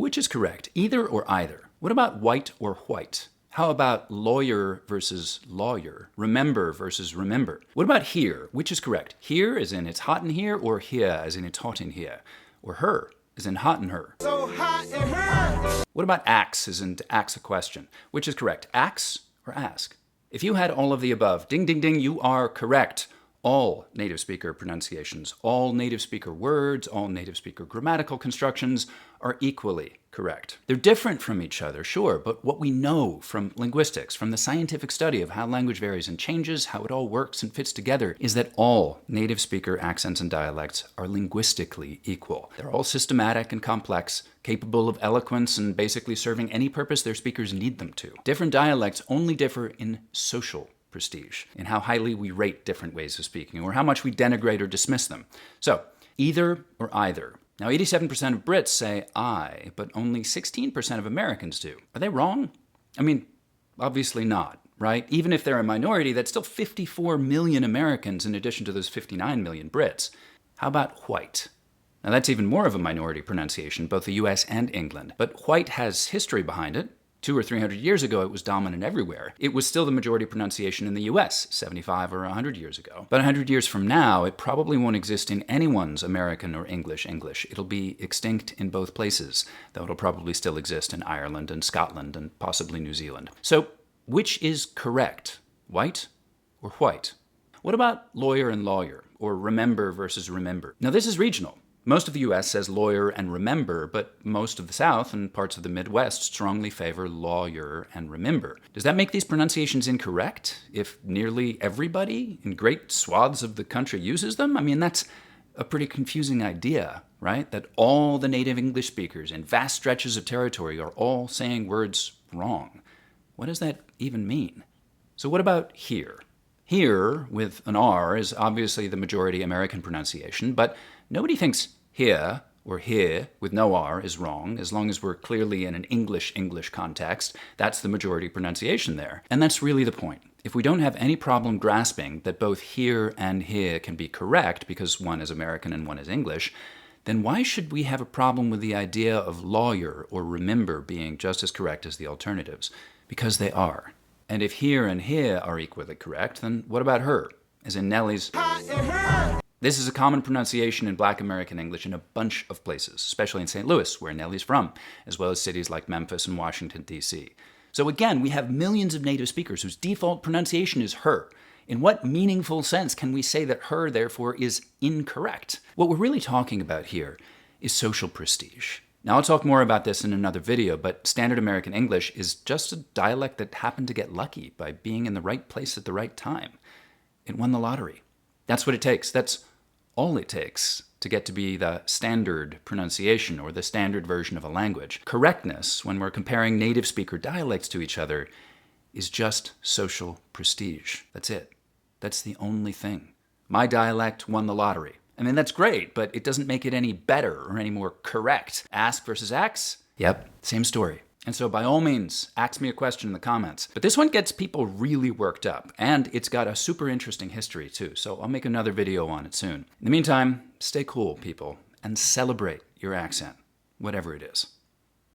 which is correct? Either or either? What about white or white? How about lawyer versus lawyer? Remember versus remember? What about here? Which is correct? Here as in it's hot in here, or here as in it's hot in here? Or her as in hot in her? So hot in her! What about ax as in to ask a question? Which is correct? Ax or ask? If you had all of the above, ding, ding, ding, you are correct. All native speaker pronunciations, all native speaker words, all native speaker grammatical constructions are equally correct. They're different from each other, sure, but what we know from linguistics, from the scientific study of how language varies and changes, how it all works and fits together, is that all native speaker accents and dialects are linguistically equal. They're all systematic and complex, capable of eloquence and basically serving any purpose their speakers need them to. Different dialects only differ in social prestige, in how highly we rate different ways of speaking, or how much we denigrate or dismiss them. So, either or either. Now, 87% of Brits say I, but only 16% of Americans do. Are they wrong? I mean, obviously not, right? Even if they're a minority, that's still 54 million Americans in addition to those 59 million Brits. How about white? Now, that's even more of a minority pronunciation, both the US and England. But white has history behind it. 200 or 300 years ago, it was dominant everywhere. It was still the majority pronunciation in the US 75 or 100 years ago. But 100 years from now, it probably won't exist in anyone's American or English. It'll be extinct in both places, though it'll probably still exist in Ireland and Scotland and possibly New Zealand. So, which is correct? White or white? What about lawyer and lawyer, or remember versus remember? Now, this is regional. Most of the US says lawyer and remember, but most of the South and parts of the Midwest strongly favor lawyer and remember. Does that make these pronunciations incorrect if nearly everybody in great swaths of the country uses them? I mean, that's a pretty confusing idea, right? That all the native English speakers in vast stretches of territory are all saying words wrong. What does that even mean? So what about here? Here, with an R, is obviously the majority American pronunciation, but nobody thinks here or here with no R is wrong, as long as we're clearly in an English context. That's the majority pronunciation there. And that's really the point. If we don't have any problem grasping that both here and here can be correct because one is American and one is English, then why should we have a problem with the idea of lawyer or remember being just as correct as the alternatives? Because they are. And if here and here are equally correct, then what about her, as in Nellie's This is a common pronunciation in Black American English in a bunch of places, especially in St. Louis, where Nellie's from, as well as cities like Memphis and Washington, D.C. So again, we have millions of native speakers whose default pronunciation is her. In what meaningful sense can we say that her, therefore, is incorrect? What we're really talking about here is social prestige. Now, I'll talk more about this in another video, but Standard American English is just a dialect that happened to get lucky by being in the right place at the right time. It won the lottery. That's what it takes. That's all it takes to get to be the standard pronunciation or the standard version of a language. Correctness, when we're comparing native speaker dialects to each other, is just social prestige. That's it. That's the only thing. My dialect won the lottery. I mean, that's great, but it doesn't make it any better or any more correct. Ask versus ax? Yep, same story. And so by all means, ask me a question in the comments. But this one gets people really worked up, and it's got a super interesting history too, so I'll make another video on it soon. In the meantime, stay cool, people, and celebrate your accent, whatever it is.